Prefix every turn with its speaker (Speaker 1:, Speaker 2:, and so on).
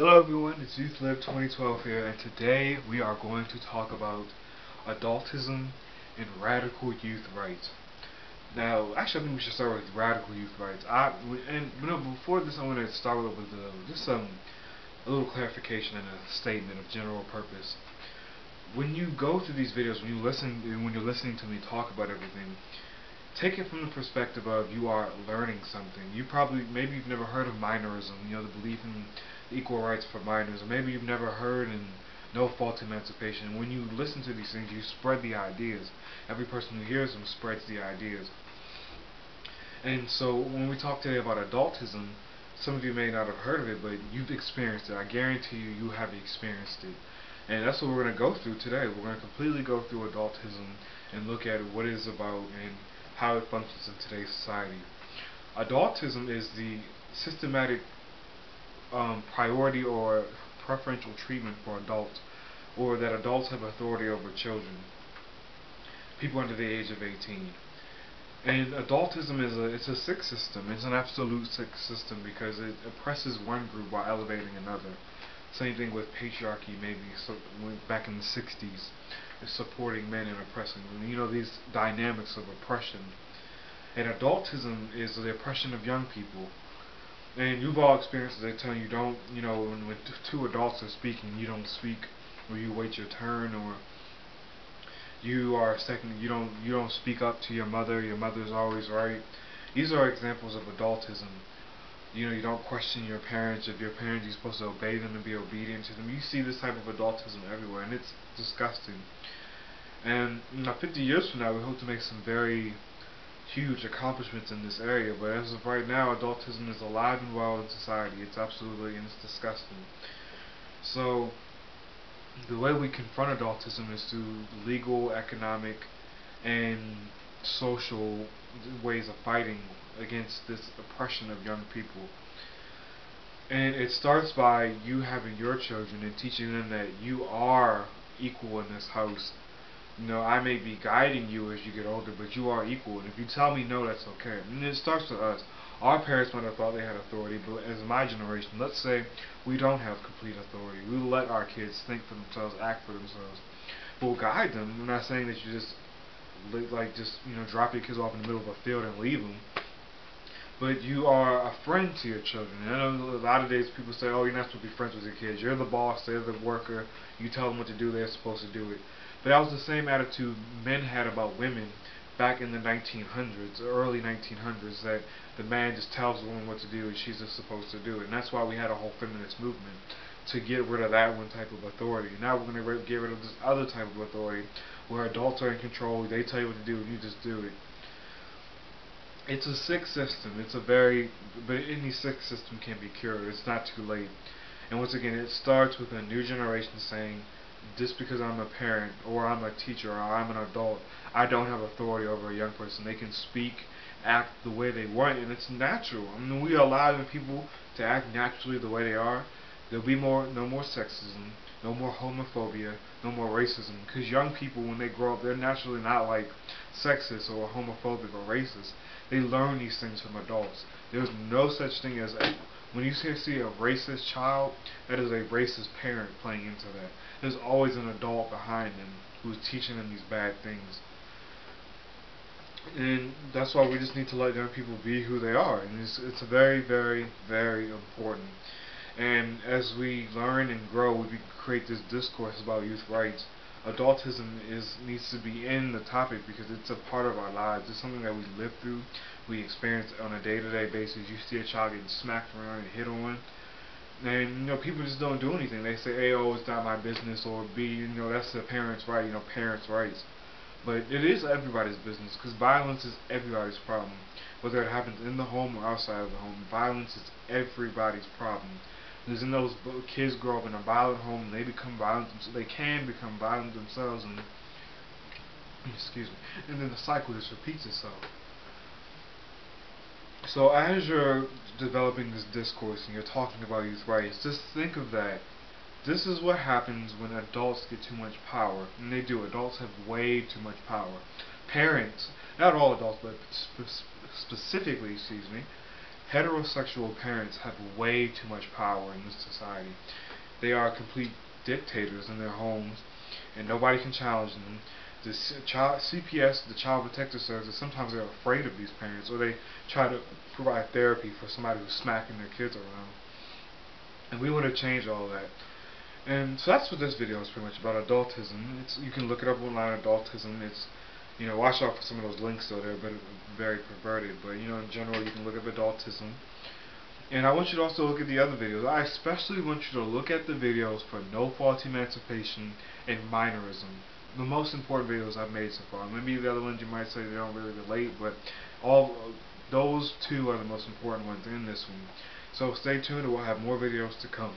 Speaker 1: Hello everyone, it's YouthLib 2012 here, and today we are going to talk about adultism and radical youth rights. Now, actually, I think we should start with radical youth rights. Before this, I want to start with just a little clarification and a statement of general purpose. When you go through these videos, when you're listening to me talk about everything, take it from the perspective of you are learning something. Maybe you've never heard of minorism, the belief in equal rights for minors, or maybe you've never heard in no fault emancipation. When you listen to these things, you spread the ideas. Every person who hears them spreads the ideas. And so when we talk today about adultism, some of you may not have heard of it, but you've experienced it. I guarantee you have experienced it. And that's what we're going to go through today. We're going to completely go through adultism and look at what it is about and how it functions in today's society. Adultism is the systematic priority or preferential treatment for adults, or that adults have authority over children, people under the age of 18. And adultism it's a sick system. It's an absolute sick system because it oppresses one group while elevating another. Same thing with patriarchy, back in the 60s, is supporting men and oppressing them. These dynamics of oppression. And adultism is the oppression of young people. And you've all experienced it. They tell you don't, when two adults are speaking, you don't speak, or you wait your turn, or you don't speak up to your mother. Your mother's always right. These are examples of adultism. You don't question your parents. If your parents, you're supposed to obey them and be obedient to them. You see this type of adultism everywhere, and it's disgusting. And 50 years from now, we hope to make some very huge accomplishments in this area, but as of right now, adultism is alive and well in society. It's it's disgusting. So the way we confront adultism is through legal, economic, and social ways of fighting against this oppression of young people. And it starts by you having your children and teaching them that you are equal in this house. I may be guiding you as you get older, but you are equal. And if you tell me no, that's okay. And it starts with us. Our parents might have thought they had authority, but as my generation, let's say we don't have complete authority. We'll let our kids think for themselves, act for themselves. We'll guide them. I'm not saying that you just drop your kids off in the middle of a field and leave them. But you are a friend to your children. And I know a lot of days people say, oh, you're not supposed to be friends with your kids. You're the boss, they're the worker. You tell them what to do, they're supposed to do it. But that was the same attitude men had about women back in the 1900s, early 1900s, that the man just tells the woman what to do and she's just supposed to do it. And that's why we had a whole feminist movement, to get rid of that one type of authority. Now we're going to get rid of this other type of authority where adults are in control, they tell you what to do and you just do it. It's a sick system. But any sick system can be cured. It's not too late. And once again, it starts with a new generation saying, just because I'm a parent, or I'm a teacher, or I'm an adult, I don't have authority over a young person. They can speak, act the way they want, and it's natural. We allow people to act naturally the way they are. There'll be no more sexism, no more homophobia, no more racism. Because young people, when they grow up, they're naturally not like sexist or homophobic or racist. They learn these things from adults. There's no such thing as when you see a racist child, that is a racist parent playing into that. There's always an adult behind them who's teaching them these bad things. And that's why we just need to let young people be who they are. And it's very, very, very important. And as we learn and grow, we create this discourse about youth rights. Adultism needs to be in the topic because it's a part of our lives. It's something that we live through. We experience on a day-to-day basis. You see a child getting smacked around and hit on, and people just don't do anything. They say, "Hey, oh, it's not my business," or B, that's the parents' right. Parents' rights. But it is everybody's business because violence is everybody's problem. Whether it happens in the home or outside of the home, violence is everybody's problem. Because in those kids grow up in a violent home and they become violent, so they can become violent themselves, and and then the cycle just repeats itself. So as you're developing this discourse and you're talking about youth rights, just think of that. This is what happens when adults get too much power, and they do. Adults have way too much power. Parents, not all adults, but specifically, heterosexual parents have way too much power in this society. They are complete dictators in their homes, and nobody can challenge them. The CPS, the Child Protective Services, sometimes they're afraid of these parents, or they try to provide therapy for somebody who's smacking their kids around. And we want to change all that. And so that's what this video is pretty much about, adultism. You can look it up online, adultism. It's, watch out for some of those links though, they're very perverted. But, in general, you can look up adultism. And I want you to also look at the other videos. I especially want you to look at the videos for no fault emancipation and minorism. The most important videos I've made so far. Maybe the other ones you might say they don't really relate, but those two are the most important ones in this one. So stay tuned, and we'll have more videos to come.